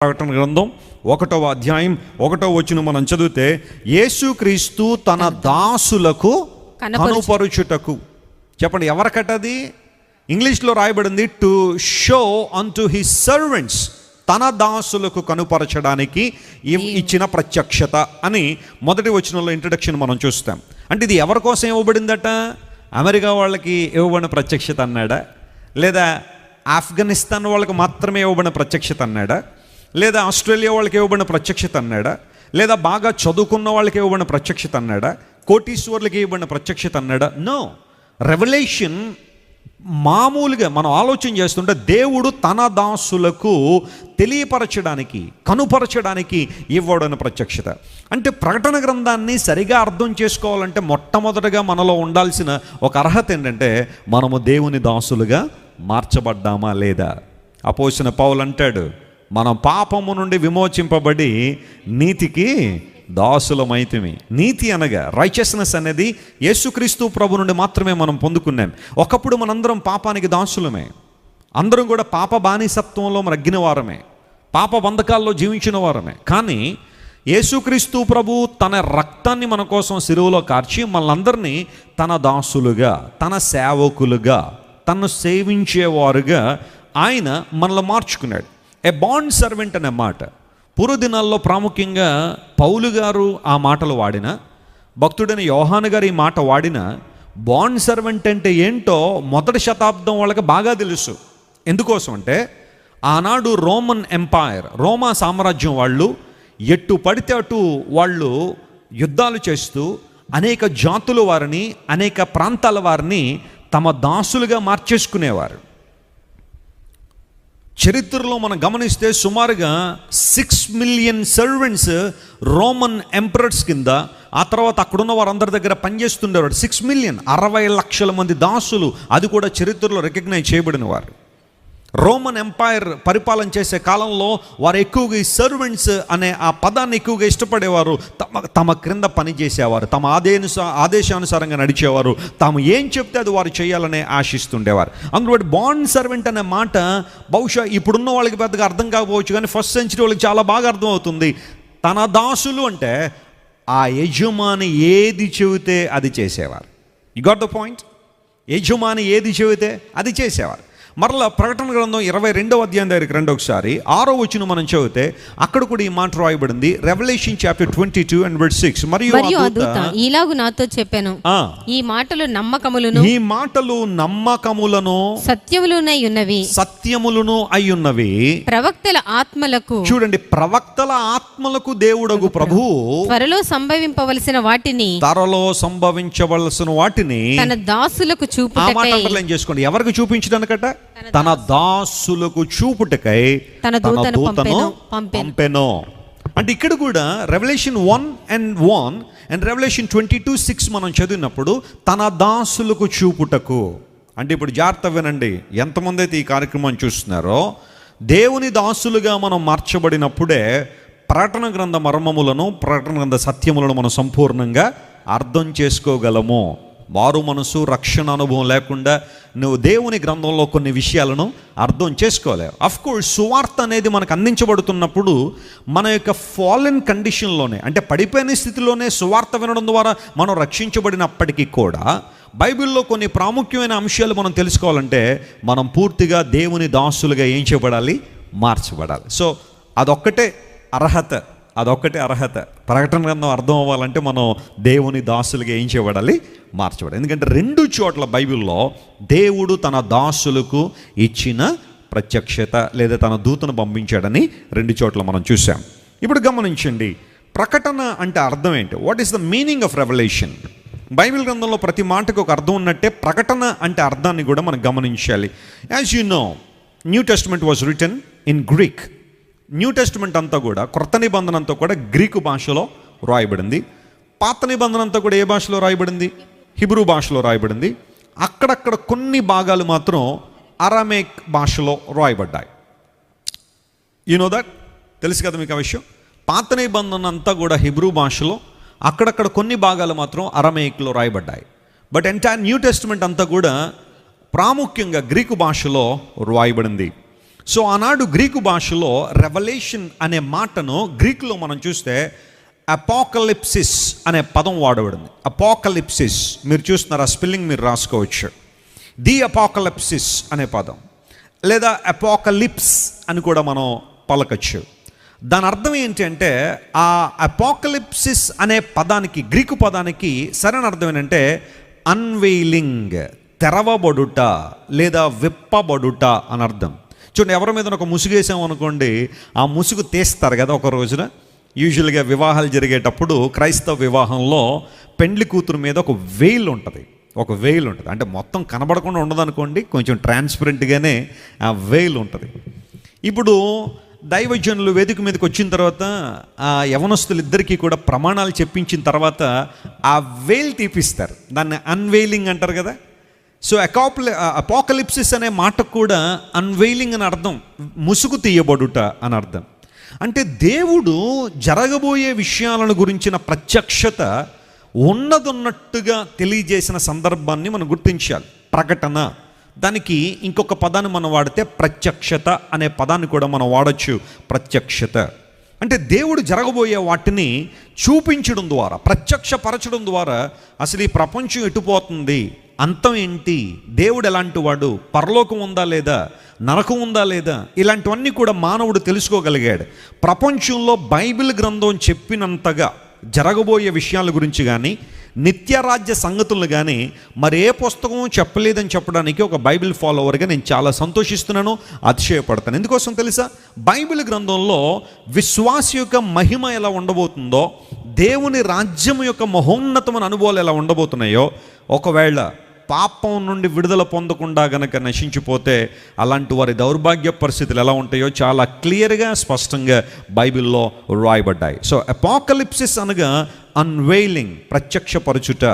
ప్రకటన గ్రంథం 1వ అధ్యాయం 1వ వచనం మనం చదివితే, యేసుక్రీస్తు తన దాసులకు కనుపరుచుటకు. చెప్పండి, ఎవరికటది? ఇంగ్లీష్లో రాయబడింది టు షో అన్టు హిస్ సర్వెంట్స్. తన దాసులకు కనుపరచడానికి ఇచ్చిన ప్రత్యక్షత అని మొదటి వచనంలో ఇంట్రడక్షన్ మనం చూస్తాం. అంటే ఇది ఎవరి కోసం ఇవ్వబడిందట? అమెరికా వాళ్ళకి ఇవ్వబడిన ప్రత్యక్షత అన్నాడా? లేదా ఆఫ్ఘనిస్తాన్ వాళ్ళకి మాత్రమే ఇవ్వబడిన ప్రత్యక్షత అన్నాడా? లేదా ఆస్ట్రేలియా వాళ్ళకి ఇవ్వబడిన ప్రత్యక్షత అన్నాడా? లేదా బాగా చదువుకున్న వాళ్ళకి ఇవ్వబడిన ప్రత్యక్షత అన్నాడా? కోటీశ్వర్లకి ఇవ్వబడిన ప్రత్యక్షత అన్నాడా? నో. రెవల్యూషన్ మామూలుగా మనం ఆలోచన చేస్తుంటే దేవుడు తన దాసులకు తెలియపరచడానికి, కనుపరచడానికి ఇవ్వబడిన ప్రత్యక్షత. అంటే ప్రకటన గ్రంథాన్ని సరిగా అర్థం చేసుకోవాలంటే మొట్టమొదటగా మనలో ఉండాల్సిన ఒక అర్హత ఏంటంటే, మనము దేవుని దాసులుగా మార్చబడ్డామా లేదా? అపోస్తలుడైన పౌలు అంటాడు, మనం పాపము నుండి విమోచింపబడి నీతికి దాసులమైతిమి. నీతి అనగా రైచియస్నెస్ అనేది యేసుక్రీస్తు ప్రభు నుండి మాత్రమే మనం పొందుకున్నాం. ఒకప్పుడు మనందరం పాపానికి దాసులమే, అందరం కూడా పాప బానిసత్వంలో రగ్గిన వారమే, పాప బంధకాల్లో జీవించిన వారమే. కానీ యేసుక్రీస్తు ప్రభు తన రక్తాన్ని మన కోసం సిలువలో కార్చి మనలందరినీ తన దాసులుగా, తన సేవకులుగా, తను సేవించేవారుగా ఆయన మనల్ని మార్చుకున్నాడు. ఏ బాండ్ సర్వెంట్ అనే మాట పూర్వదినాల్లో ప్రాముఖ్యంగా పౌలు గారు ఆ మాటలు వాడిన, భక్తుడైన యోహాను గారు ఈ మాట వాడిన, బాండ్ సర్వెంట్ అంటే ఏంటో మొదటి శతాబ్దం వాళ్ళకి బాగా తెలుసు. ఎందుకోసం అంటే ఆనాడు రోమన్ ఎంపైర్, రోమా సామ్రాజ్యం వాళ్ళు ఎటు పడితే అటు వాళ్ళు యుద్ధాలు చేస్తూ అనేక జాతుల వారిని, అనేక ప్రాంతాల వారిని తమ దాసులుగా మార్చేసుకునేవారు. చరిత్రలో మనం గమనిస్తే సుమారుగా 6 మిలియన్ సర్వెంట్స్ రోమన్ ఎంపరర్స్ కింద, ఆ తర్వాత అక్కడున్న వారందరి దగ్గర పనిచేస్తుండేవారు. 6 మిలియన్, 60 లక్షల మంది దాసులు, అది కూడా చరిత్రలో రికగ్నైజ్ చేయబడిన వారు. రోమన్ ఎంపైర్ పరిపాలన చేసే కాలంలో వారు ఎక్కువగా ఈ సర్వెంట్స్ అనే ఆ పదాన్ని ఎక్కువగా ఇష్టపడేవారు. తమ క్రింద పనిచేసేవారు, తమ ఆదేశానుసారంగా నడిచేవారు, తాము ఏం చెప్తే అది వారు చేయాలనే ఆశిస్తుండేవారు. అందులో బాండ్ సర్వెంట్ అనే మాట బహుశా ఇప్పుడున్న వాళ్ళకి పెద్దగా అర్థం కాకపోవచ్చు, కానీ ఫస్ట్ సెంచరీ వాళ్ళకి చాలా బాగా అర్థం అవుతుంది. తన దాసులు అంటే ఆ యజమాని ఏది చెబితే అది చేసేవారు. You got the point? యజమాని ఏది చెబితే అది చేసేవారు. మరలా ప్రకటన గ్రంథం 22వ అధ్యాయం దగ్గరికి రండి ఒకసారి. 6వ వచనం మనం చదివితే అక్కడ కూడా ఈ మాట రాయబడింది. Revelation chapter 22 and verse 6. మరియు ఆ దూత ఇలాగు నాతో చెప్పెను, ఈ మాటలు నమ్మకములను సత్యములునై ఉన్నవి ప్రవక్తల ఆత్మలకు. చూడండి, ప్రవక్తల ఆత్మలకు దేవుడగు ప్రభువు త్వరలో సంభవింపవలసిన వాటిని తన దాసులకు చూపుటకై. చేసుకోండి, ఎవరికి చూపించడానికట? తన దాసులకు చూపుటకై తన దూతను పంపెను. అంటే ఇక్కడ కూడా రెవల్యూషన్ 1:1 అండ్ రెవల్యూషన్ 22:6 మనం చదివినప్పుడు తన దాసులకు చూపుటకు అంటే, ఇప్పుడు జాగ్రత్త వినండి, ఎంతమంది అయితే ఈ కార్యక్రమం చూస్తున్నారో, దేవుని దాసులుగా మనం మార్చబడినప్పుడే ప్రకటన గ్రంథ మర్మములను, ప్రకటన గ్రంథ సత్యములను మనం సంపూర్ణంగా అర్థం చేసుకోగలము. మారు మనసు, రక్షణ అనుభవం లేకుండా నువ్వు దేవుని గ్రంథంలో కొన్ని విషయాలను అర్థం చేసుకోలేవు. అఫ్కోర్స్ సువార్త అనేది మనకు అందించబడుతున్నప్పుడు మన యొక్క ఫాలెన్ కండిషన్లోనే, అంటే పడిపోయిన స్థితిలోనే సువార్త వినడం ద్వారా మనం రక్షించబడినప్పటికీ కూడా బైబిల్లో కొన్ని ప్రాముఖ్యమైన అంశాలు మనం తెలుసుకోవాలంటే మనం పూర్తిగా దేవుని దాసులుగా ఏం చేయబడాలి? మార్చబడాలి. సో అదొక్కటే అర్హత. ప్రకటన గ్రంథం అర్థం అవ్వాలంటే మనం దేవుని దాసులుగా ఏం చేయబడాలి? మార్చబడాలి. ఎందుకంటే 2 చోట్ల బైబిల్లో దేవుడు తన దాసులకు ఇచ్చిన ప్రత్యక్షత లేదా తన దూతను పంపించాడని 2 చోట్ల మనం చూసాం. ఇప్పుడు గమనించండి, ప్రకటన అంటే అర్థం ఏంటి? What is the meaning of revolution? Bible గ్రంథంలో ప్రతి మాటకు ఒక అర్థం ఉన్నట్టే ప్రకటన అంటే అర్థాన్ని కూడా మనం గమనించాలి. As you know, new testament was return in Greek. New testament అంతా కూడా, క్రొత్త నిబంధన అంతా కూడా గ్రీకు భాషలో రాయబడింది. పాత నిబంధన అంతా కూడా ఏ భాషలో రాయబడింది? హిబ్రూ భాషలో రాయబడింది. అక్కడక్కడ కొన్ని భాగాలు మాత్రం అరామేక్ భాషలో రాయబడ్డాయి. You know that? తెలుసు కదా మీకు ఆ విషయం. పాత నిబంధన అంతా కూడా హిబ్రూ భాషలో, అక్కడక్కడ కొన్ని భాగాలు మాత్రం అరామేక్లో రాయబడ్డాయి. బట్ ఎంటైర్ న్యూ టెస్టమెంట్ అంతా కూడా ప్రాముఖ్యంగా గ్రీకు భాషలో రాయబడింది. సో ఆనాడు గ్రీకు భాషలో రెవల్యూషన్ అనే మాటను గ్రీకులో మనం చూస్తే అపోకలిప్సిస్ అనే పదం వాడబడింది. అపోకలిప్సిస్ మీరు చూస్తున్నారు, ఆ స్పెల్లింగ్ మీరు రాసుకోవచ్చు. ది అపోకలిప్సిస్ అనే పదం, లేదా అపోకలిప్స్ అని కూడా మనం పలకచ్చు. దాని అర్థం ఏంటి అంటే, ఆ అపోకలిప్సిస్ అనే పదానికి, గ్రీకు పదానికి సరైన అర్థం ఏంటంటే అన్వెయిలింగ్, తెరవబడుట లేదా విప్పబడుట అని అర్థం. చూడండి, ఎవరి మీద ఒక ముసుగు వేసాం అనుకోండి, ఆ ముసుగు తీస్తారు కదా ఒక రోజున. యూజువల్గా వివాహాలు జరిగేటప్పుడు క్రైస్తవ వివాహంలో పెండ్లి కూతురు మీద ఒక వెయిల్ ఉంటుంది, అంటే మొత్తం కనబడకుండా ఉండదు అనుకోండి, కొంచెం ట్రాన్స్పరెంట్గానే ఆ వెయిల్ ఉంటుంది. ఇప్పుడు దైవజనులు వేదిక మీదకి వచ్చిన తర్వాత ఆ యవనస్తులు ఇద్దరికీ కూడా ప్రమాణాలు చెప్పించిన తర్వాత ఆ వెయిల్ తీపిస్తారు, దాన్ని అన్వెయిలింగ్ అంటారు కదా. సో అపోకలిప్సిస్ అనే మాటకు కూడా అన్వెయిలింగ్ అని అర్థం, ముసుగు తీయబడుట అని అర్థం. అంటే దేవుడు జరగబోయే విషయాలను గురించిన ప్రత్యక్షత ఉన్నదన్నట్టుగా తెలియజేసిన సందర్భాన్ని మనం గుర్తించాలి. ప్రకటన, దానికి ఇంకొక పదాన్ని మనం వాడితే ప్రత్యక్షత అనే పదాన్ని కూడా మనం వాడచ్చు. ప్రత్యక్షత అంటే దేవుడు జరగబోయే వాటిని చూపించడం ద్వారా, ప్రత్యక్షపరచడం ద్వారా అసలు ఈ ప్రపంచం ఎటుపోతుంది, అంతం ఏంటి, దేవుడు ఎలాంటి వాడు, పరలోకం ఉందా లేదా, నరకం ఉందా లేదా, ఇలాంటివన్నీ కూడా మానవుడు తెలుసుకోగలిగాడు. ప్రపంచంలో బైబిల్ గ్రంథం చెప్పినంతగా జరగబోయే విషయాల గురించి కానీ, నిత్యరాజ్య సంగతులను కానీ మరి ఏ పుస్తకం చెప్పలేదని చెప్పడానికి ఒక బైబిల్ ఫాలోవర్గా నేను చాలా సంతోషిస్తున్నాను, అతిశయపడతాను. ఎందుకోసం తెలుసా? బైబిల్ గ్రంథంలో విశ్వాస యొక్క మహిమ ఎలా ఉండబోతుందో, దేవుని రాజ్యం యొక్క మహోన్నతమైన అనుభవాలు ఎలా ఉండబోతున్నాయో, ఒకవేళ పాపం నుండి విడుదల పొందకుండా గనక నశించిపోతే అలాంటి వారి దౌర్భాగ్య పరిస్థితులు ఎలా ఉంటాయో చాలా క్లియర్గా, స్పష్టంగా బైబిల్లో రాయబడ్డాయి. సో అపోకలిప్సిస్ అనగా అన్వెయిలింగ్, ప్రత్యక్షపరచుట,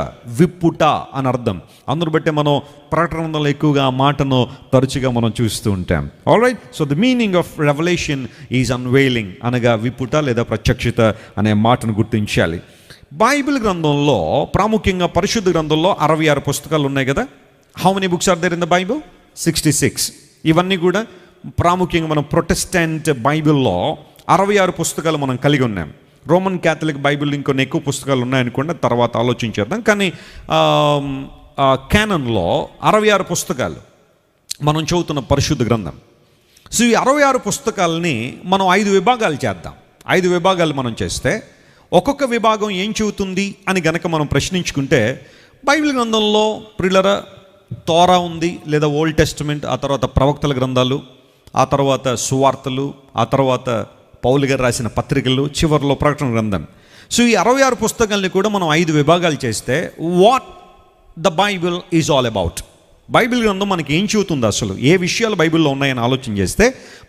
విప్పుట అని అర్థం. అందును బట్టి మనం ప్రకటనలో ఎక్కువగా ఆ మాటను తరచుగా మనం చూస్తూ ఉంటాం. Alright, so the meaning of revolution is unveiling, అనగా విప్పుట లేదా ప్రత్యక్షత అనే మాటను గుర్తించాలి. బైబిల్ గ్రంథంలో ప్రాముఖ్యంగా పరిశుద్ధ గ్రంథంలో 66 పుస్తకాలు ఉన్నాయి కదా. How many books are there in the Bible? 66. ఇవన్నీ కూడా ప్రాముఖ్యంగా మనం ప్రొటెస్టెంట్ బైబిల్లో 66 పుస్తకాలు మనం కలిగి ఉన్నాం. రోమన్ క్యాథలిక్ బైబిల్ ఇంకొన్ని ఎక్కువ పుస్తకాలు ఉన్నాయనుకోండి, తర్వాత ఆలోచించేద్దాం. కానీ క్యానన్లో 66 పుస్తకాలు మనం చదువుతున్న పరిశుద్ధ గ్రంథం. సో ఈ 66 పుస్తకాలని మనం 5 విభాగాలు చేద్దాం. 5 విభాగాలు మనం చేస్తే ఒక్కొక్క విభాగం ఏం చెబుతుంది అని గనక మనం ప్రశ్నించుకుంటే, బైబిల్ గ్రంథంలో ప్రియులరా తోరా ఉంది లేదా ఓల్డ్ టెస్టమెంట్, ఆ తర్వాత ప్రవక్తల గ్రంథాలు, ఆ తర్వాత సువార్తలు, ఆ తర్వాత పౌలు గారు రాసిన పత్రికలు, చివరిలో ప్రకటన గ్రంథం. సో ఈ 66 పుస్తకాలని కూడా మనం 5 విభాగాలు చేస్తే what the Bible is all about, Bible గ్రంథం మనకి ఏం చెబుతుంది, అసలు ఏ విషయాలు బైబిల్లో ఉన్నాయని ఆలోచన చేస్తే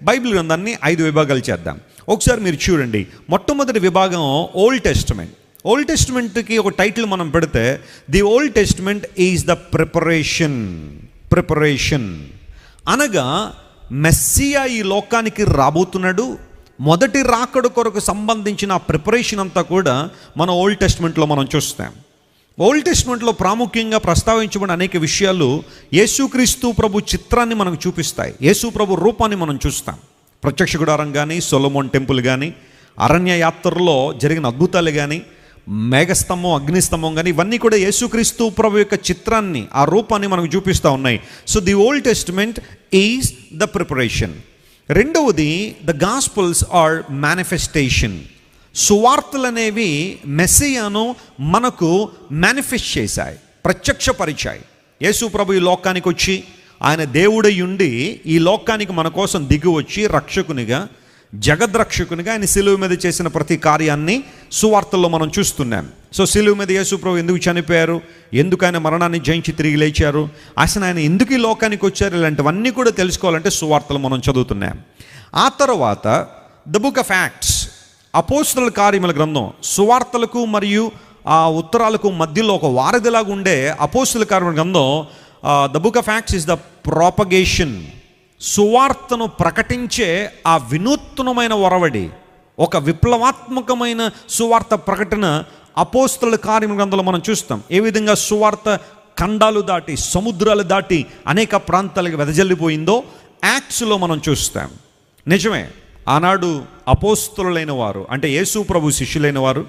బైబిల్ గ్రంథాన్ని 5 విభాగాలు చేద్దాం. ఒకసారి మీరు చూడండి, మొట్టమొదటి విభాగం ఓల్డ్ టెస్టమెంట్. ఓల్డ్ టెస్టమెంట్కి ఒక టైటిల్ మనం పెడితే the old testament is the preparation అనగా మెస్సియా ఈ లోకానికి రాబోతున్నాడు, మొదటి రాకడ కొరకు సంబంధించిన ప్రిపరేషన్ అంతా కూడా మన ఓల్డ్ టెస్టమెంట్లో మనం చూస్తాం. ఓల్డ్ టెస్టమెంట్లో ప్రాముఖ్యంగా ప్రస్తావించబడిన అనేక విషయాలు యేసుక్రీస్తు ప్రభు చిత్రాన్ని మనకు చూపిస్తాయి, యేసు ప్రభు రూపాన్ని మనం చూస్తాం. ప్రత్యక్ష గుడారం కానీ, సొలొమోన్ టెంపుల్ కానీ, అరణ్య యాత్రలో జరిగిన అద్భుతాలు కానీ, మేఘస్తంభం, అగ్నిస్తంభం కానీ, ఇవన్నీ కూడా యేసుక్రీస్తు ప్రభు యొక్క చిత్రాన్ని, ఆ రూపాన్ని మనకు చూపిస్తూ ఉన్నాయి. So the old testament is the preparation. రెండవది ద గాస్పుల్స్ ఆర్ మేనిఫెస్టేషన్. సువార్తలు అనేవి మెస్సియాను మనకు మేనిఫెస్ట్ చేశాయి, ప్రత్యక్షపరిచాయి. యేసు ప్రభు ఈ లోకానికి వచ్చి ఆయన దేవుడై ఉండి ఈ లోకానికి మన కోసం దిగి వచ్చి రక్షకునిగా, జగద్రక్షకునిగా ఆయన సిలువ మీద చేసిన ప్రతి కార్యాన్ని సువార్తల్లో మనం చూస్తున్నాం. సో సిలువ మీద యేసు ప్రభు ఎందుకు చనిపోయారు, ఎందుకు ఆయన మరణాన్ని జయించి తిరిగి లేచారు, అసలు ఆయన ఎందుకు ఈ లోకానికి వచ్చారు, ఇలాంటివన్నీ కూడా తెలుసుకోవాలంటే సువార్తలు మనం చదువుతున్నాం. ఆ తర్వాత ద బుక్ ఆఫ్ యాక్ట్స్, అపోస్తలుల కార్యముల గ్రంథం. సువార్తలకు మరియు ఆ ఉత్తరాలకు మధ్యలో ఒక వారధిలాగా ఉండే అపోస్తలుల కార్యముల గ్రంథం. The book of acts is the propagation, సువార్తను ప్రకటించే ఆ వినూత్నమైన ఒరవడి, ఒక విప్లవాత్మకమైన సువార్త ప్రకటన అపోస్తలుల కార్యముల గ్రంథంలో మనం చూస్తాం. ఏ విధంగా సువార్త ఖండాలు దాటి, సముద్రాలు దాటి అనేక ప్రాంతాలకు వెదజల్లిపోయిందో, యాక్ట్స్లో మనం చూస్తాం. నిజమే, ఆనాడు అపోస్తులైన వారు, అంటే యేసు ప్రభు శిష్యులైన వారు,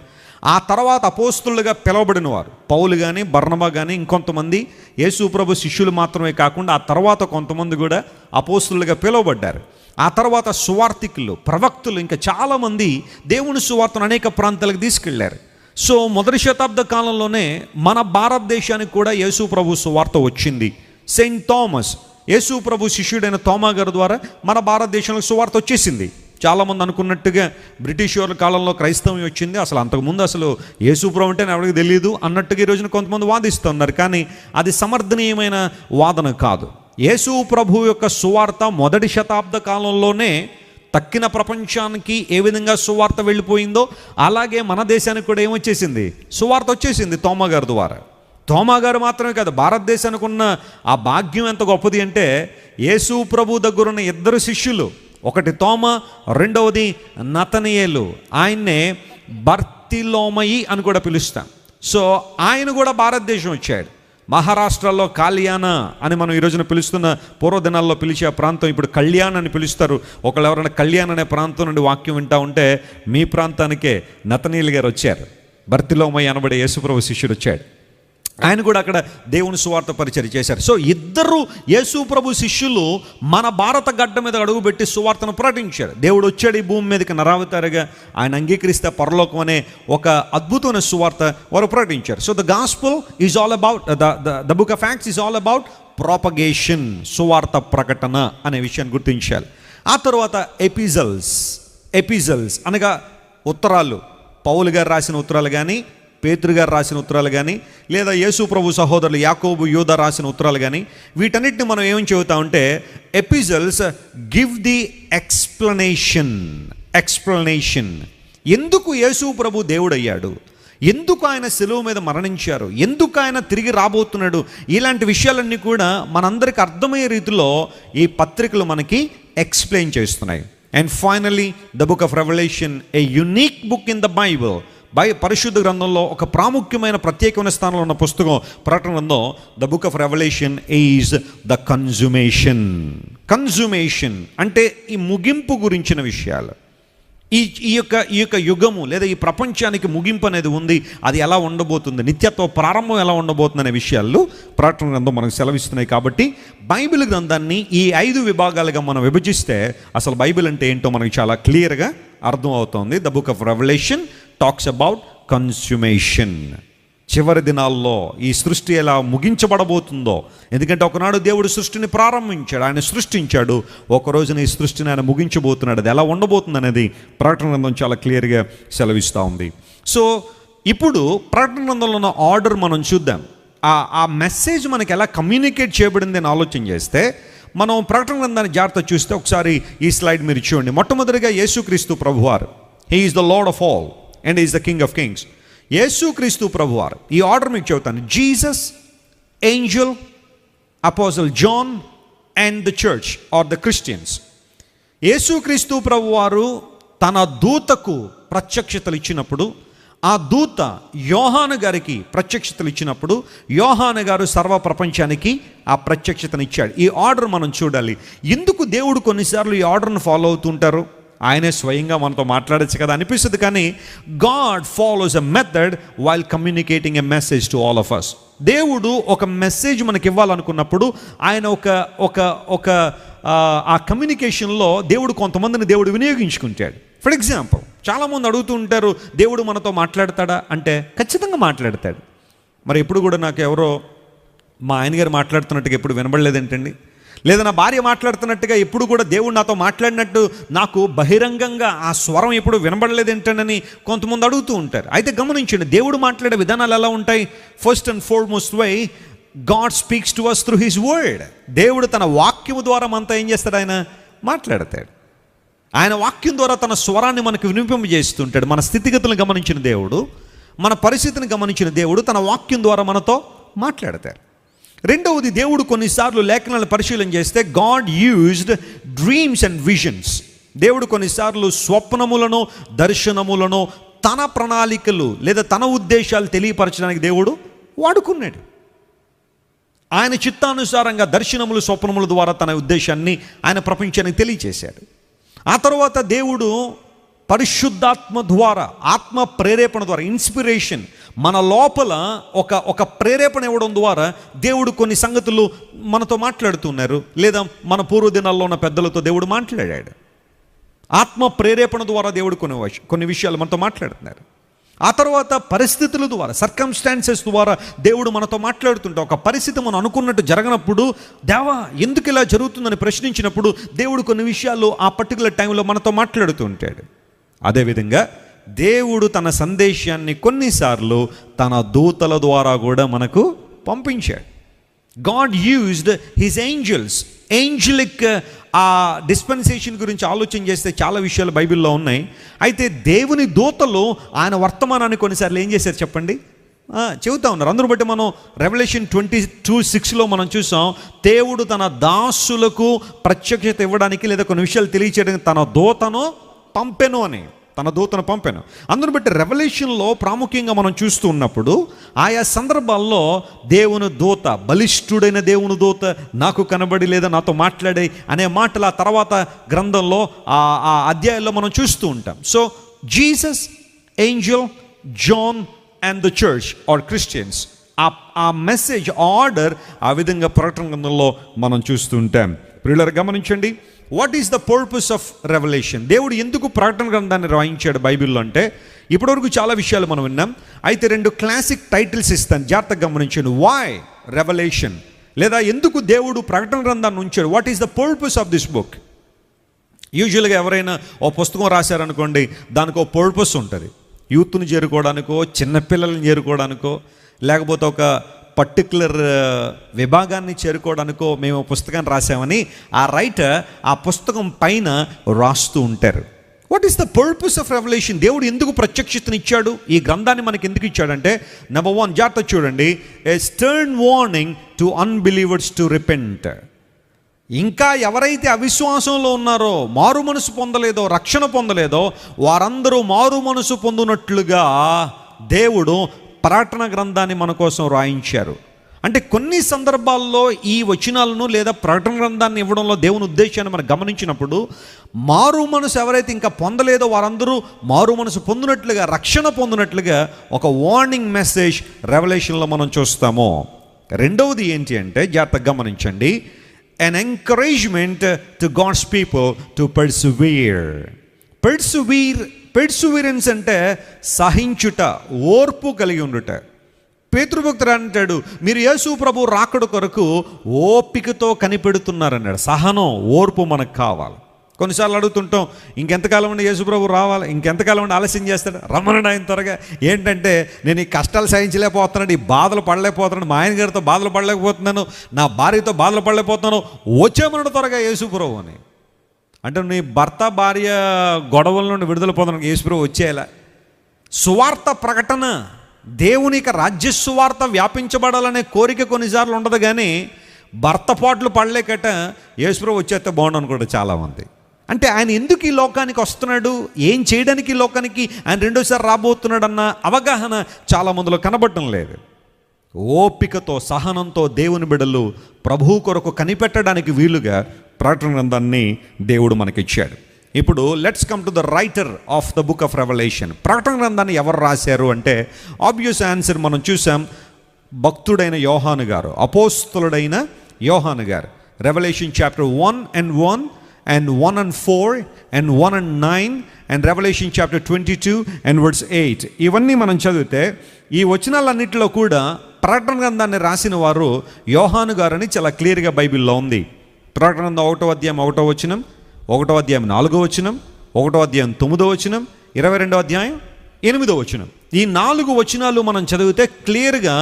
ఆ తర్వాత అపోస్తులుగా పిలువబడిన వారు పౌలు కానీ బర్నబా కానీ ఇంకొంతమంది యేసు ప్రభు శిష్యులు మాత్రమే కాకుండా ఆ తర్వాత కొంతమంది కూడా అపోస్తులుగా పిలువబడ్డారు. ఆ తర్వాత సువార్థికులు, ప్రవక్తులు, ఇంకా చాలామంది దేవుని సువార్తను అనేక ప్రాంతాలకు తీసుకెళ్లారు. సో మొదటి శతాబ్ద కాలంలోనే మన భారతదేశానికి కూడా యేసు ప్రభు సువార్త వచ్చింది. సెయింట్ థామస్, యేసు ప్రభు శిష్యుడైన తోమా గారి ద్వారా మన భారతదేశంలో సువార్త వచ్చేసింది. చాలామంది అనుకున్నట్టుగా బ్రిటిష్ వాళ్ళ కాలంలో క్రైస్తవం వచ్చింది, అసలు అంతకుముందు అసలు యేసు ప్రభు అంటే ఎవరికి తెలియదు అన్నట్టుగా ఈ రోజున కొంతమంది వాదిస్తున్నారు. కానీ అది సమర్థనీయమైన వాదన కాదు. యేసు ప్రభు యొక్క సువార్త మొదటి శతాబ్ద కాలంలోనే తక్కిన ప్రపంచానికి ఏ విధంగా సువార్త వెళ్ళిపోయిందో అలాగే మన దేశానికి కూడా ఏమొచ్చేసింది, సువార్త వచ్చేసింది తోమా గారి ద్వారా. తోమా గారు మాత్రమే కాదు, భారతదేశానికి ఉన్న ఆ భాగ్యం ఎంత గొప్పది అంటే యేసు ప్రభు దగ్గరున్న ఇద్దరు శిష్యులు, ఒకటి తోమా, రెండవది నతనయేలు, ఆయన్నే బర్తిలోమయి అని కూడా పిలుస్తాం. సో ఆయన కూడా భారతదేశం వచ్చాడు. మహారాష్ట్రలో కాళ్యాణ అని మనం ఈ రోజున పిలుస్తున్న, పూర్వదినాల్లో పిలిచే ఆ ప్రాంతం ఇప్పుడు కళ్యాణ్ అని పిలుస్తారు. ఒకళ్ళు ఎవరైనా కళ్యాణ్ అనే ప్రాంతం నుండి వాక్యం వింటా ఉంటే మీ ప్రాంతానికే నతనీయులు గారు వచ్చారు. బర్తిలోమయి అనబడే యేసుప్రభు శిష్యుడు వచ్చాడు. ఆయన కూడా అక్కడ దేవుని సువార్త పరిచర్య చేశారు. సో ఇద్దరు యేసు ప్రభు శిష్యులు మన భారత గడ్డ మీద అడుగుపెట్టి సువార్తను ప్రకటించారు. దేవుడు వచ్చాడు ఈ భూమి మీదకి నరావతారుగా, ఆయన అంగీకరిస్తే పరలోకం అనే ఒక అద్భుతమైన సువార్త వారు ప్రకటించారు. So the gospel is all about the book of acts is all about propagation, సువార్త ప్రకటన అనే విషయాన్ని గుర్తించాలి. ఆ తర్వాత ఎపిజల్స్ అనగా ఉత్తరాలు, పౌలు గారు రాసిన ఉత్తరాలు కానీ, పేతురు గారు రాసిన ఉత్తరాలు కానీ, లేదా యేసు ప్రభు సహోదరులు యాకోబు, యూదా రాసిన ఉత్తరాలు కానీ, వీటన్నిటిని మనం ఏమని చెబుతామంటే ఎపిజల్స్ గివ్ ది ఎక్స్ప్లెనేషన్. ఎందుకు యేసు ప్రభు దేవుడయ్యాడు, ఎందుకు ఆయన శిలువ మీద మరణించారు, ఎందుకు ఆయన తిరిగి రాబోతున్నాడు, ఇలాంటి విషయాలన్నీ కూడా మనందరికి అర్థమయ్యే రీతిలో ఈ పత్రికలు మనకి ఎక్స్ప్లెయిన్ చేస్తున్నాయి. And finally the book of revolution, A unique book in the Bible. పరిశుద్ధ గ్రంథంలో ఒక ప్రాముఖ్యమైన ప్రత్యేకమైన స్థానంలో ఉన్న పుస్తకం ప్రకటన గ్రంథం. The book of revolution is the consummation అంటే ఈ ముగింపు గురించిన విషయాలు. ఈ యొక్క యుగము లేదా ఈ ప్రపంచానికి ముగింపు అనేది ఉంది, అది ఎలా ఉండబోతుంది, నిత్యత్వ ప్రారంభం ఎలా ఉండబోతుంది అనే విషయాలు ప్రకటన గ్రంథం మనకు సెలవిస్తున్నాయి. కాబట్టి బైబిల్ గ్రంథాన్ని ఈ 5 విభాగాలుగా మనం విభజిస్తే అసలు బైబిల్ అంటే ఏంటో మనకు చాలా క్లియర్గా అర్థం అవుతుంది. The book of revolution talks about consummation. చివరి దినాల్లో ఈ సృష్టి ఎలా ముగించబడబోతుందో, ఎందుకంటే ఒకనాడు దేవుడు సృష్టిని ప్రారంభించాడు, ఆయన సృష్టించాడు, ఒక రోజున ఈ సృష్టిని ఆయన ముగించబోతున్నాడు. అది ఎలా ఉండబోతుంది అనేది ప్రకటన గ్రంథం చాలా క్లియర్గా సెలవిస్తూ ఉంది. సో ఇప్పుడు ప్రకటన గ్రంథంలో ఉన్న ఆర్డర్ మనం చూద్దాం. ఆ మెసేజ్ మనకి ఎలా కమ్యూనికేట్ చేయబడింది అని ఆలోచన చేస్తే మనం ప్రకటన గ్రంథాన్ని జాగ్రత్త చూస్తే ఒకసారి ఈ స్లైడ్ మీరు చూడండి. మొట్టమొదటిగా యేసుక్రీస్తు ప్రభువారు, he is the lord of all and is the king of kings. యేసుక్రీస్తు ప్రభువారు, ఈ ఆర్డర్ మీకు చెబుతాను. Jesus, angel, apostle John and the church are the Christians. యేసుక్రీస్తు ప్రభువారు తన దూతకు ప్రత్యక్షతలు ఇచ్చినప్పుడు, ఆ దూత యోహాను గారికి ప్రత్యక్షతలు ఇచ్చినప్పుడు యోహాను గారు సర్వ ప్రపంచానికి ఆ ప్రత్యక్షతను ఇచ్చాడు. ఈ ఆర్డర్ మనం చూడాలి. ఎందుకు దేవుడు కొన్నిసార్లు ఈ ఆర్డర్ను ఫాలో అవుతుంటారు? ఆయనే స్వయంగా మనతో మాట్లాడచ్చు కదా అనిపిస్తుంది, కానీ God follows a method while communicating a message to all of us. దేవుడు ఒక మెసేజ్ మనకి ఇవ్వాలనుకున్నప్పుడు ఆయన ఒక ఆ కమ్యూనికేషన్లో దేవుడు కొంతమందిని దేవుడు వినియోగించుకుంటాడు. ఫర్ ఎగ్జాంపుల్, చాలామంది అడుగుతూ ఉంటారు, దేవుడు మనతో మాట్లాడతాడా అంటే ఖచ్చితంగా మాట్లాడతాడు. మరి ఎప్పుడు కూడా నాకు ఎవరో మా ఆయన గారు మాట్లాడుతున్నట్టుగా ఎప్పుడు వినబడలేదేంటండి, లేదా నా భార్య మాట్లాడుతున్నట్టుగా ఎప్పుడు కూడా దేవుడు నాతో మాట్లాడినట్టు నాకు బహిరంగంగా ఆ స్వరం ఎప్పుడు వినబడలేదేంటని కొంతమంది అడుగుతూ ఉంటారు. అయితే గమనించండి, దేవుడు మాట్లాడే విధానాలు ఎలా ఉంటాయి? First and foremost way, God speaks to us through his word. దేవుడు తన వాక్యము ద్వారా మనతో ఏం చేస్తాడు? ఆయన మాట్లాడతాడు. ఆయన వాక్యం ద్వారా తన స్వరాన్ని మనకు వినిపింపజేస్తుంటాడు. మన స్థితిగతులను గమనించిన దేవుడు, మన పరిస్థితిని గమనించిన దేవుడు తన వాక్యం ద్వారా మనతో మాట్లాడతారు. రెండవది, దేవుడు కొన్నిసార్లు లేఖనాలను పరిశీలన చేస్తే God used dreams and visions. దేవుడు కొన్నిసార్లు స్వప్నములను, దర్శనములను, తన ప్రణాళికలు లేదా తన ఉద్దేశాలు తెలియపరచడానికి దేవుడు వాడుకున్నాడు. ఆయన చిత్తానుసారంగా దర్శనములు స్వప్నముల ద్వారా తన ఉద్దేశాన్ని ఆయన ప్రపంచానికి తెలియచేశాడు. ఆ తర్వాత దేవుడు పరిశుద్ధాత్మ ద్వారా, ఆత్మ ప్రేరేపణ ద్వారా, ఇన్స్పిరేషన్, మన లోపల ఒక ప్రేరేపణ ఇవ్వడం ద్వారా దేవుడు కొన్ని సంగతులు మనతో మాట్లాడుతున్నారు, లేదా మన పూర్వదినాల్లో ఉన్న పెద్దలతో దేవుడు మాట్లాడాడు. ఆత్మ ప్రేరేపణ ద్వారా దేవుడు కొన్ని విషయాలు మనతో మాట్లాడుతున్నారు. ఆ తర్వాత పరిస్థితుల ద్వారా, సర్కమ్స్టాన్సెస్ ద్వారా దేవుడు మనతో మాట్లాడుతుంటే, ఒక పరిస్థితి మనం అనుకున్నట్టు జరగనప్పుడు, దేవా ఎందుకు ఇలా జరుగుతుందని ప్రశ్నించినప్పుడు దేవుడు కొన్ని విషయాలు ఆ పర్టికులర్ టైంలో మనతో మాట్లాడుతూ ఉంటాడు. అదేవిధంగా దేవుడు తన సందేశాన్ని కొన్నిసార్లు తన దూతల ద్వారా కూడా మనకు పంపించాడు. God used his angels. Angelic ఆ డిస్పెన్సేషన్ గురించి ఆలోచన చేస్తే చాలా విషయాలు బైబిల్లో ఉన్నాయి. అయితే దేవుని దూతలు ఆయన వర్తమానాన్ని కొన్నిసార్లు ఏం చేశారు చెప్పండి, చెబుతా ఉన్నారు. అందును బట్టి మనం రెవల్యూషన్ 22:6 మనం చూసాం, దేవుడు తన దాసులకు ప్రత్యక్షత ఇవ్వడానికి లేదా కొన్ని విషయాలు తెలియచేయడానికి తన దూతను పంపెను అని, తన దూతను పంపాను. అందును బట్టి రెవల్యూషన్లో ప్రాముఖ్యంగా మనం చూస్తూ ఉన్నప్పుడు ఆయా సందర్భాల్లో దేవుని దూత, బలిష్ఠుడైన దేవుని దూత నాకు కనబడి లేదా నాతో మాట్లాడే అనే మాటలు ఆ తర్వాత గ్రంథంలో ఆ అధ్యాయంలో మనం చూస్తూ ఉంటాం. So Jesus, angel, John and the church are Christians, ఆ మెసేజ్ ఆర్డర్ ఆ విధంగా ప్రకటన గ్రంథంలో మనం చూస్తూ ఉంటాం. ప్రియులారా గమనించండి, what is the purpose of revolution? దేవుడు ఎందుకు ప్రకటన గ్రంథాన్ని రాయించాడు బైబిల్లో అంటే, ఇప్పటివరకు చాలా విషయాలు మనం విన్నాం. అయితే 2 క్లాసిక్ టైటిల్స్ ఇస్తాను, జాగ్రత్తగా గమనించండి. వై రెవల్యూషన్, లేదా ఎందుకు దేవుడు ప్రకటన గ్రంథాన్ని ఉంచాడు? What is the purpose of this book? యూజువల్గా ఎవరైనా ఓ పుస్తకం రాశారనుకోండి, దానికి ఒక పర్పస్ ఉంటుంది. యూత్ని చేరుకోవడానికో, చిన్నపిల్లల్ని చేరుకోవడానికో, లేకపోతే ఒక పర్టికులర్ విభాగాన్ని చేరుకోవడానికో మేము పుస్తకాన్ని రాసామని ఆ రైటర్ ఆ పుస్తకం పైన రాస్తూ ఉంటారు. What is the purpose of revolution? దేవుడు ఎందుకు ప్రత్యక్షతనిచ్చాడు? ఈ గ్రంథాన్ని మనకి ఎందుకు ఇచ్చాడంటే, నెంబర్ 1 జాగ్రత్త చూడండి, a stern warning to unbelievers to repent. ఇంకా ఎవరైతే అవిశ్వాసంలో ఉన్నారో, మారు మనసు పొందలేదో, రక్షణ పొందలేదో, వారందరూ మారు మనసు పొందినట్లుగా దేవుడు ప్రకటన గ్రంథాన్ని మన కోసం రాయించారు. అంటే కొన్ని సందర్భాల్లో ఈ వచనాలను లేదా ప్రకటన గ్రంథాన్ని ఇవ్వడంలో దేవుని ఉద్దేశాన్ని మనం గమనించినప్పుడు, మారు మనసు ఎవరైతే ఇంకా పొందలేదో వారందరూ మారు మనసు పొందినట్లుగా, రక్షణ పొందినట్లుగా ఒక వార్నింగ్ మెసేజ్ రెవల్యూషన్లో మనం చూస్తాము. రెండవది ఏంటి అంటే, జాగ్రత్తగా గమనించండి, an encouragement to God's people to persevere. పెర్సువీరెన్స్ అంటే సహించుట, ఓర్పు కలిగి ఉండుట. పేతురు భక్తుడు అంటాడు, మీరు యేసు ప్రభు రాకడ కొరకు ఓపికతో కనిపెడుతున్నారన్నాడు. సహనం, ఓర్పు మనకు కావాలి. కొన్నిసార్లు అడుగుతుంటాం, ఇంకెంతకాలం ఉండి యేసు ప్రభు రావాలి, ఇంకెంతకాలం ఉండి ఆలస్యం చేస్తాడు, రమ్మనండి ఆయన త్వరగా. ఏంటంటే నేను ఈ కష్టాలు సహించలేకపోతున్నాడు, ఈ బాధలు పడలేకపోతున్నాడు, మా ఆయన గారితో బాధలు పడలేకపోతున్నాను, నా భార్యతో బాధలు పడలేకపోతున్నాను, వచ్చేమన్నాడు త్వరగా యేసు ప్రభు అని. అంటే నీ భర్త భార్య గొడవల నుండి విడుదల పొందడానికి యేసు ప్రభు వచ్చేయాల. సువార్త ప్రకటన, దేవునికి రాజ్య సువార్త వ్యాపించబడాలనే కోరిక కొన్నిసార్లు ఉండదు, కానీ భర్త పాటలు పడలేకట యేసు ప్రభు వచ్చేస్తే బాగుండు అనుకోండి చాలామంది. అంటే ఆయన ఎందుకు ఈ లోకానికి వస్తున్నాడు, ఏం చేయడానికి ఈ లోకానికి ఆయన రెండోసారి రాబోతున్నాడు అన్న అవగాహన చాలా మందిలో కనబడటం లేదు. ఓపికతో, సహనంతో దేవుని బిడ్డలు ప్రభువు కొరకు కనిపెట్టడానికి వీలుగా ప్రకటన గ్రంథాన్ని దేవుడు మనకిచ్చాడు. ఇప్పుడు let's come to the writer of the book of revolution. ప్రకటన గ్రంథాన్ని ఎవరు రాశారు అంటే, ఆబ్వియస్ ఆన్సర్ మనం చూసాం, భక్తుడైన యోహాను గారు, అపోస్తలుడైన యోహాను గారు. Revelation chapter 1:1 and 1:4 and 1:9 and Revelation chapter 22:8. ఇవన్నీ మనం చదివితే ఈ వచనాలన్నింటిలో కూడా ప్రకటన గ్రంథాన్ని రాసిన వారు యోహాను గారని చాలా క్లియర్గా బైబిల్లో ఉంది. ప్రకటన గ్రంథం 1వ అధ్యాయం 1వ వచనం, 1వ అధ్యాయం 4వ వచనం, 1వ అధ్యాయం 9వ వచనం, 22వ అధ్యాయం 8వ వచనం. ఈ 4 వచనాలు మనం చదివితే క్లియర్గా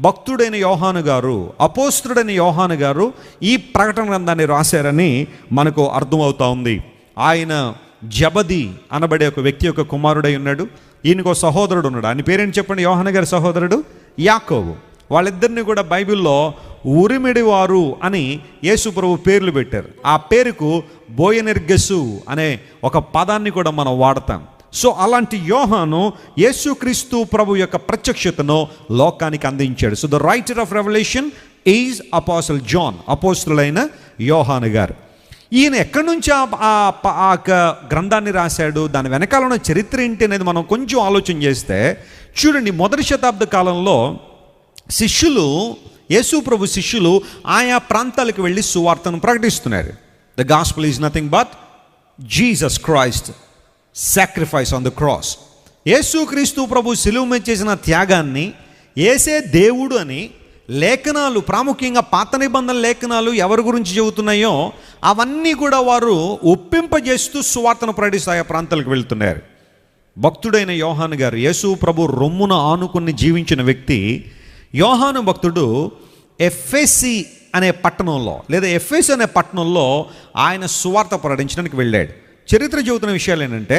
భక్తుడైన యోహాను గారు, అపోస్తలుడైన యోహాను గారు ఈ ప్రకటన గ్రంథాన్ని రాశారని మనకు అర్థమవుతా ఉంది. ఆయన జబది అనబడే ఒక వ్యక్తి యొక్క కుమారుడై ఉన్నాడు. ఈయనకు సహోదరుడు ఉన్నాడు. ఆయన పేరేంటి చెప్పండి? యోహాను గారి సహోదరుడు యాకోబు. వాళ్ళిద్దరిని కూడా బైబిల్లో ఉరిమిడివారు అని యేసు ప్రభు పేర్లు పెట్టారు. ఆ పేరుకు బోయనెర్గెసు అనే ఒక పదాన్ని కూడా మనం వాడతాం. సో అలాంటి యోహాను యేసుక్రీస్తు ప్రభు యొక్క ప్రత్యక్షతను లోకానికి అందించాడు. So the writer of revolution is apostle John, అపోస్తులైన యోహాను గారు. ఈయన ఎక్కడి నుంచి ఆ గ్రంథాన్ని రాశాడు, దాని వెనకాల ఉన్న చరిత్ర ఏంటి అనేది మనం కొంచెం ఆలోచన చేస్తే చూడండి, మొదటి శతాబ్ద కాలంలో శిష్యులు, యేసు ప్రభు శిష్యులు ఆయా ప్రాంతాలకు వెళ్ళి సువార్తను ప్రకటిస్తున్నారు. The gospel is nothing but Jesus Christ sacrifice on the cross. యేసుక్రీస్తు ప్రభు శిలువ మీద చేసిన త్యాగాన్ని, యేసే దేవుడు అని లేఖనాలు, ప్రాముఖ్యంగా పాత నిబంధన లేఖనాలు ఎవరి గురించి చెబుతున్నాయో అవన్నీ కూడా వారు ఒప్పింపజేస్తూ సువార్తను ప్రకటిస్తాయి, ఆ ప్రాంతాలకు వెళ్తున్నారు. భక్తుడైన యోహాను గారు, యేసు ప్రభు రొమ్మున ఆనుకుని జీవించిన వ్యక్తి యోహాను భక్తుడు ఎఫెసి అనే పట్టణంలో, లేదా ఎఫెస్ అనే పట్టణంలో ఆయన సువార్త ప్రకటించడానికి వెళ్ళాడు. చరిత్ర చెబుతున్న విషయాలు ఏంటంటే,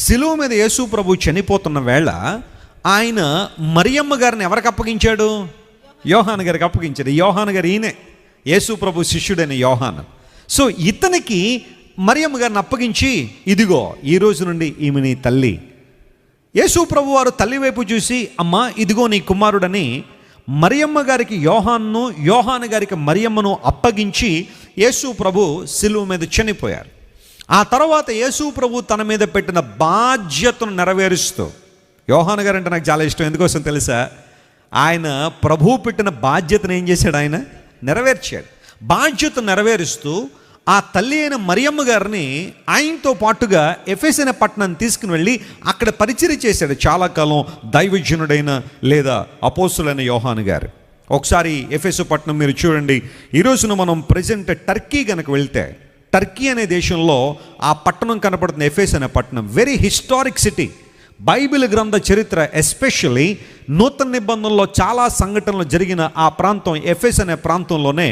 శిలువ మీద యేసు ప్రభు చనిపోతున్న వేళ ఆయన మరియమ్మ గారిని ఎవరికి అప్పగించాడు? యోహాను గారికి అప్పగించాడు. యోహాను గారు ఈయనే యేసు ప్రభు శిష్యుడైన యోహాను. సో ఇతనికి మరియమ్మ గారిని అప్పగించి, ఇదిగో ఈ రోజు నుండి ఈమె నీ తల్లి. యేసు ప్రభు వారు తల్లి వైపు చూసి, అమ్మా ఇదిగో నీ కుమారుడని మరియమ్మ గారికి యోహాను, యోహాను గారికి మరియమ్మను అప్పగించి యేసు ప్రభు శిలువ మీద చనిపోయారు. ఆ తర్వాత యేసు ప్రభు తన మీద పెట్టిన బాధ్యతను నెరవేరుస్తూ, యోహాను గారు అంటే నాకు చాలా ఇష్టం, ఎందుకోసం తెలుసా? ఆయన ప్రభువు పెట్టిన బాధ్యతను ఏం చేశాడు? ఆయన నెరవేర్చాడు. బాధ్యతను నెరవేరుస్తూ ఆ తల్లి అయిన మరియమ్మ గారిని ఆయనతో పాటుగా ఎఫెస్ అనే పట్టణాన్ని తీసుకుని వెళ్ళి అక్కడ పరిచర్య చేశాడు చాలా కాలం, దైవజనుడైన లేదా అపోస్తులైన యోహాను గారు. ఒకసారి ఎఫెసు పట్టణం మీరు చూడండి. ఈ రోజున మనం ప్రజెంట్ టర్కీ కనుక వెళ్తే, టర్కీ అనే దేశంలో ఆ పట్టణం కనపడుతుంది, ఎఫెస్ అనే పట్టణం. Very historic city. బైబిల్ గ్రంథ చరిత్ర, ఎస్పెషల్లీ నూతన నిబంధనలో చాలా సంఘటనలు జరిగిన ఆ ప్రాంతం ఎఫెస్ అనే ప్రాంతంలోనే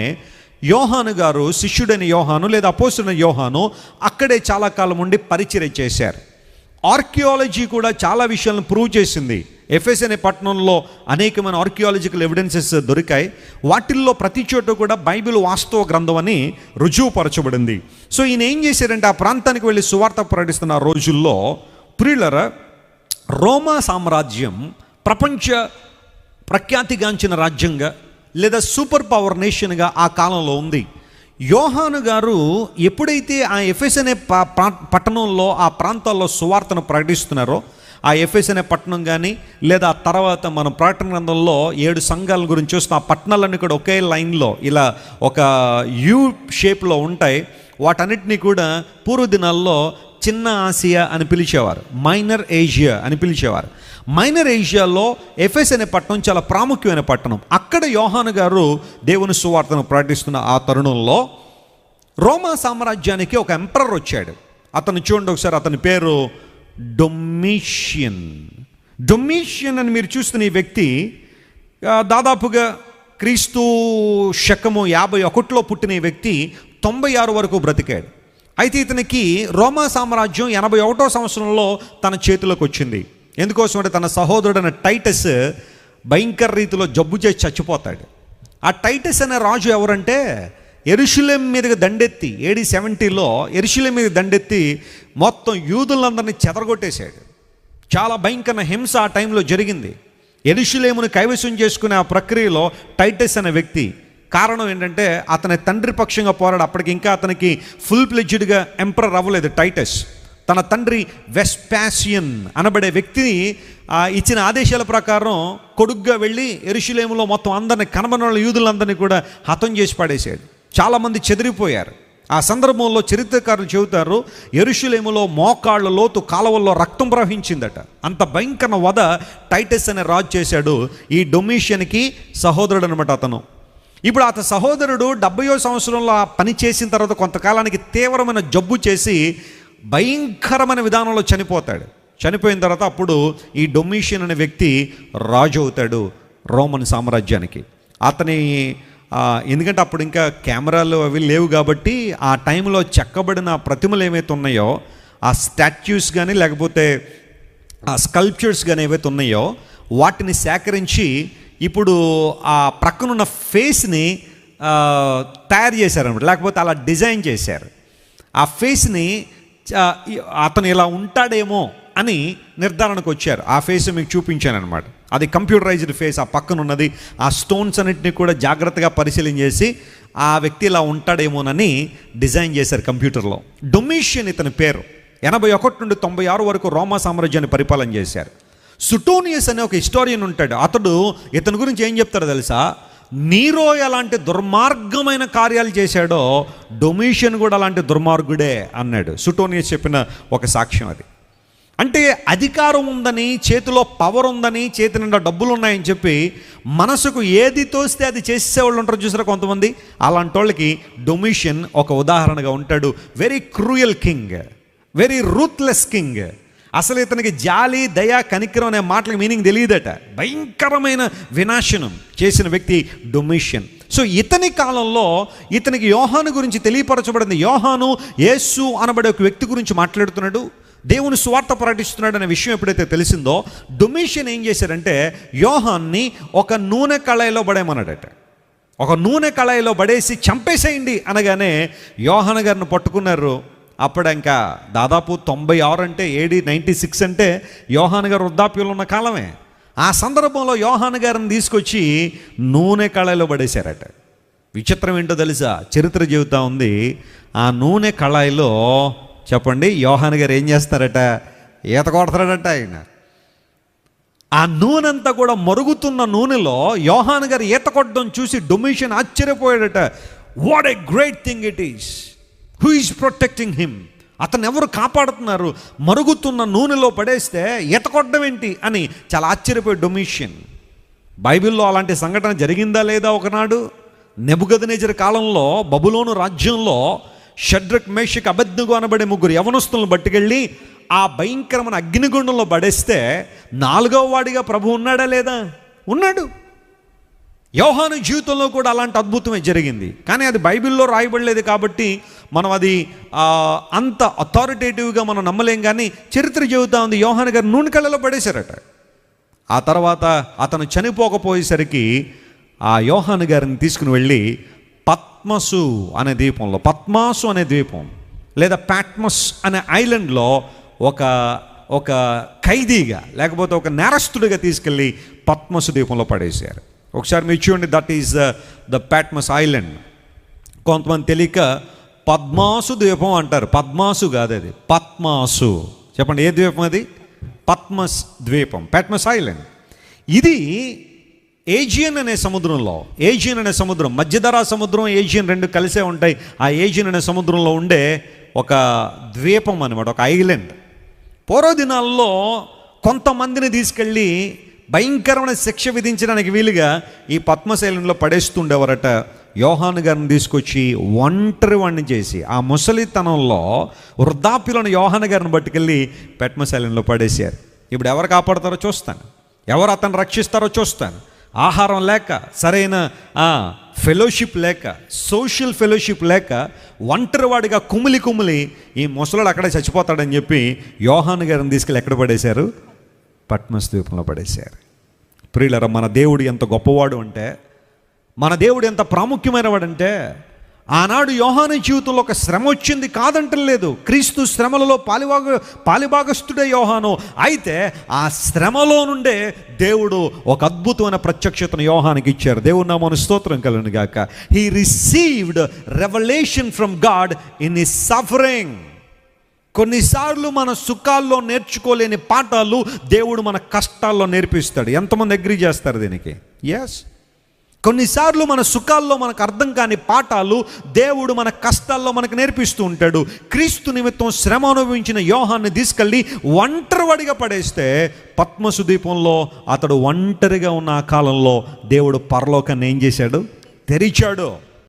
యోహాను గారు, శిష్యుడైన యోహాను లేదా అపోస్తులైన యోహాను అక్కడే చాలా కాలం ఉండి పరిచర్య చేశారు. ఆర్కియాలజీ కూడా చాలా విషయాలను ప్రూవ్ చేసింది. ఎఫెస్ అనే పట్టణంలో అనేకమైన ఆర్కియాలజికల్ ఎవిడెన్సెస్ దొరికాయి. వాటిల్లో ప్రతి చోట కూడా బైబిల్ వాస్తవ గ్రంథం అని రుజువుపరచబడింది. సో ఈయన ఏం చేశారంటే, ఆ ప్రాంతానికి వెళ్ళి సువార్త ప్రకటిస్తున్న రోజుల్లో ప్రియులరా, రోమా సామ్రాజ్యం ప్రపంచ ప్రఖ్యాతిగాంచిన రాజ్యంగా లేదా సూపర్ పవర్ నేషన్గా ఆ కాలంలో ఉంది. యోహాను గారు ఎప్పుడైతే ఆ ఎఫెస్ అనే పట్టణంలో, ఆ ప్రాంతాల్లో సువార్తను ప్రకటిస్తున్నారో, ఆ ఎఫెస్ అనే పట్టణం కానీ లేదా తర్వాత మనం ప్రకటన గ్రంథంలో 7 సంఘాల గురించి చూస్తాం. ఆ పట్టణాలన్నీ కూడా ఒకే లైన్లో ఇలా ఒక యూ షేప్లో ఉంటాయి. వాటన్నిటినీ కూడా పూర్వ దినాల్లో చిన్న ఆసియా అని పిలిచేవారు, మైనర్ ఏషియా అని పిలిచేవారు. మైనర్ ఏషియాలో ఎఫెస్ అనే పట్టణం చాలా ప్రాముఖ్యమైన పట్టణం. అక్కడ యోహాను గారు దేవుని సువార్తను ప్రకటిస్తున్న ఆ తరుణంలో రోమా సామ్రాజ్యానికి ఒక ఎంపరర్ వచ్చాడు. అతను చూడండి ఒకసారి, అతని పేరు డొమిషియన్. డొమిషియన్ అని మీరు చూస్తున్న ఈ వ్యక్తి దాదాపుగా క్రీస్తు శకము 51లో పుట్టిన ఈ వ్యక్తి 96 వరకు బ్రతికాడు. అయితే ఇతనికి రోమా సామ్రాజ్యం 81వ సంవత్సరంలో తన చేతిలోకి వచ్చింది. ఎందుకోసం అంటే, తన సహోదరుడైన టైటస్ భయంకర రీతిలో జబ్బు చేసి చచ్చిపోతాడు. ఆ టైటస్ అనే రాజు ఎవరంటే, యెరూషలేం మీదకి దండెత్తి AD 70లో యెరూషలేం మీద దండెత్తి మొత్తం యూదులందరినీ చెదరగొట్టేశాడు. చాలా భయంకర హింస ఆ టైంలో జరిగింది. యెరూషలేమును కైవసం చేసుకునే ఆ ప్రక్రియలో టైటస్ అనే వ్యక్తి, కారణం ఏంటంటే అతని తండ్రి పక్షంగా పోరాడు. అప్పటికి ఇంకా అతనికి ఫుల్ ప్లెడ్జ్డ్గా ఎంపరర్ అవ్వలేదు టైటస్. తన తండ్రి వెస్పాసియన్ అనబడే వ్యక్తిని ఇచ్చిన ఆదేశాల ప్రకారం కొడుగ్గా వెళ్ళి యెరూషలేములో మొత్తం అందరిని, కనబడిన యూదులందరినీ కూడా హతం చేసి పడేశాడు. చాలామంది చెదిరిపోయారు. ఆ సందర్భంలో చరిత్రకారులు చెబుతారు, యెరూషలేములో మోకాళ్ళ లోతు కాలువల్లో రక్తం ప్రవహించిందట. అంత భయంకర వధ టైటస్ అనే రాజు చేశాడు. ఈ డొమిషియన్కి సహోదరుడు అనమాట అతను. ఇప్పుడు అతని సహోదరుడు 70వ సంవత్సరంలో ఆ పని చేసిన తర్వాత కొంతకాలానికి తీవ్రమైన జబ్బు చేసి భయంకరమైన విధానంలో చనిపోతాడు. చనిపోయిన తర్వాత అప్పుడు ఈ డొమిషియన్ అనే వ్యక్తి రాజు అవుతాడు రోమన్ సామ్రాజ్యానికి. అతని ఎందుకంటే అప్పుడు ఇంకా కెమెరాలు అవి లేవు కాబట్టి ఆ టైంలో చెక్కబడిన ప్రతిమలు ఏవైతే ఉన్నాయో, ఆ స్టాచ్యూస్ కానీ లేకపోతే ఆ స్కల్ప్చర్స్ కానీ ఏవైతే ఉన్నాయో వాటిని సేకరించి ఇప్పుడు ఆ ప్రక్కనున్న ఫేస్ని తయారు చేశారన్నమాట, లేకపోతే అలా డిజైన్ చేశారు. ఆ ఫేస్ని అతను ఇలా ఉంటాడేమో అని నిర్ధారణకు వచ్చారు. ఆ ఫేస్ మీకు చూపించాను అనమాట. అది కంప్యూటరైజ్డ్ ఫేస్. ఆ పక్కన ఉన్నది ఆ స్టోన్స్ అన్నింటినీ కూడా జాగ్రత్తగా పరిశీలన చేసి ఆ వ్యక్తి ఇలా ఉంటాడేమోనని డిజైన్ చేశారు కంప్యూటర్లో. డొమిషియన్ ఇతని పేరు. 81 నుండి 96 వరకు రోమా సామ్రాజ్యాన్ని పరిపాలన చేశారు. సుటోనియస్ అనే ఒక హిస్టారియన్ ఉంటాడు. అతడు ఇతని గురించి ఏం చెప్తాడో తెలుసా? నీరో ఎలాంటి దుర్మార్గమైన కార్యాలు చేశాడో డొమిషియన్ కూడా అలాంటి దుర్మార్గుడే అన్నాడు. సుటోనియస్ చెప్పిన ఒక సాక్ష్యం అది. అంటే అధికారం ఉందని, చేతిలో పవర్ ఉందని, చేతి నిండా డబ్బులు ఉన్నాయని చెప్పి మనసుకు ఏది తోస్తే అది చేసేవాళ్ళు ఉంటారు చూసారా కొంతమంది. అలాంటి వాళ్ళకి డొమిషియన్ ఒక ఉదాహరణగా ఉంటాడు. Very cruel king, very ruthless king. అసలు ఇతనికి జాలి, దయ, కనికరం అనే మాటలకు మీనింగ్ తెలియదట. భయంకరమైన వినాశనం చేసిన వ్యక్తి డొమిషియన్. సో ఇతని కాలంలో ఇతనికి యోహాను గురించి తెలియపరచబడింది. యోహాను యేసు అనబడే ఒక వ్యక్తి గురించి మాట్లాడుతున్నాడు, దేవుని సువార్త ప్రకటిస్తున్నాడు అనే విషయం ఎప్పుడైతే తెలిసిందో, డొమిషియన్ ఏం చేశారంటే యోహాన్ని ఒక నూనె కళాయిలో పడేయమన్నాడట. ఒక నూనె కళాయిలో పడేసి చంపేసేయండి అనగానే యోహాను గారిని పట్టుకున్నారు. అప్పుడు ఇంకా దాదాపు 96 అంటే AD 96 అంటే యోహాను గారు వృద్ధాప్యంలో ఉన్న కాలమే. ఆ సందర్భంలో యోహాను గారిని తీసుకొచ్చి నూనె కళాయిలో పడేశారట. విచిత్రం ఏంటో తెలుసా? చరిత్ర చెబుతా ఉంది. ఆ నూనె కళాయిలో చెప్పండి యోహాను గారు ఏం చేస్తారట? ఈత కొడతారట ఆయన. ఆ నూనె అంతా కూడా మరుగుతున్న నూనెలో యోహాను గారు ఈత కొట్టడం చూసి డొమిషియన్ ఆశ్చర్యపోయాడట. What a great thing it is, who is protecting him? అతను ఎవరు కాపాడుతున్నారు? మరుగుతున్న నూనెలో పడేస్తే ఈత కొట్టడం ఏంటి అని చాలా ఆశ్చర్యపోయాడు డొమిషియన్. బైబిల్లో అలాంటి సంఘటన జరిగిందా లేదా? ఒకనాడు నెబుకద్నెజరు కాలంలో బబులోను రాజ్యంలో షడ్రక్, మేషక్, అబేద్నెగో అనబడే 3 యవనస్తులను పట్టుకెళ్ళి ఆ భయంకరమైన అగ్నిగుండంలో పడేస్తే 4వ వాడిగా ప్రభు ఉన్నాడా లేదా? ఉన్నాడు. యోహాను జీవితంలో కూడా అలాంటి అద్భుతమే జరిగింది. కానీ అది బైబిల్లో రాయబడలేదు కాబట్టి మనం అది అంత అథారిటేటివ్గా మనం నమ్మలేం. కానీ చరిత్ర చెబుతా ఉంది యోహాను గారు నూనె కళ్ళలో పడేశారట. ఆ తర్వాత అతను చనిపోకపోయేసరికి ఆ యోహాను గారిని తీసుకుని వెళ్ళి పద్మసు అనే ద్వీపంలో, పద్మాసు అనే ద్వీపం లేదా పాట్మస్ అనే ఐలాండ్లో ఒక ఖైదీగా లేకపోతే ఒక నేరస్తుడిగా తీసుకెళ్ళి పద్మసు ద్వీపంలో పడేశారు. ఒకసారి మీరు చూడండి, దట్ ఈస్ ద పాట్మస్ ఐలాండ్. కొంతమంది తెలియక పద్మాసు ద్వీపం అంటారు. పద్మాసు కాదు, అది పద్మాసు. చెప్పండి ఏ ద్వీపం అది? పద్మస్ ద్వీపం, పాట్మస్ ఐలాండ్. ఇది ఏజియన్ అనే సముద్రం, మధ్యధరా సముద్రం, ఏజియన్ 2 కలిసే ఉంటాయి. ఆ ఏజియన్ అనే సముద్రంలో ఉండే ఒక ద్వీపం అనమాట, ఒక ఐలాండ్. పూర్వదినాల్లో కొంతమందిని తీసుకెళ్ళి భయంకరమైన శిక్ష విధించడానికి వీలుగా ఈ పద్మస్ ఐలాండ్లో పడేస్తుండేవారట. యోహాను గారిని తీసుకొచ్చి ఒంటరి వాడిని చేసి ఆ ముసలితనంలో వృద్ధాప్యులను యోహాను గారిని పట్టుకెళ్ళి పద్మస్ ఐలాండ్లో పడేశారు. ఇప్పుడు ఎవరు కాపాడతారో చూస్తాను, ఎవరు అతను రక్షిస్తారో చూస్తాను. ఆహారం లేక, సరైన ఫెలోషిప్ లేక, సోషల్ ఫెలోషిప్ లేక ఒంటరివాడిగా కుమిలి ఈ ముసలాడు అక్కడే చచ్చిపోతాడని చెప్పి యోహాను గారిని తీసుకెళ్ళి ఎక్కడ పడేశారు? పద్మస్ ద్వీపంలో పడేశారు. ప్రియులారా, మన దేవుడు ఎంత గొప్పవాడు అంటే, మన దేవుడు ఎంత ప్రాముఖ్యమైన వాడంటే, ఆనాడు యోహాను జీవితంలో ఒక శ్రమ వచ్చింది కాదంటలేదు. క్రీస్తు శ్రమలలో పాలిభాగస్తుడే యోహాను. అయితే ఆ శ్రమలో నుండే దేవుడు ఒక అద్భుతమైన ప్రత్యక్షతను యోహానికి ఇచ్చారు. దేవుని నామమునకు స్తోత్రం కలుగును గాక. He received revolution from God in his suffering. కొన్నిసార్లు మన సుఖాల్లో నేర్చుకోలేని పాఠాలు దేవుడు మన కష్టాల్లో నేర్పిస్తాడు. ఎంతమంది అగ్రీ చేస్తారు దీనికి? ఎస్. కొన్నిసార్లు మన సుఖాల్లో మనకు అర్థం కాని పాఠాలు దేవుడు మన కష్టాల్లో మనకు నేర్పిస్తూ ఉంటాడు. క్రీస్తు నిమిత్తం శ్రమ అనుభవించిన యోహాన్ని తీసుకెళ్ళి ఒంటరివాడిగా పడేస్తే పద్మసు ద్వీపంలో అతడు ఒంటరిగా ఉన్న ఆ కాలంలో దేవుడు పరలోకాన్ని ఏం చేశాడు? తెరిచాడు.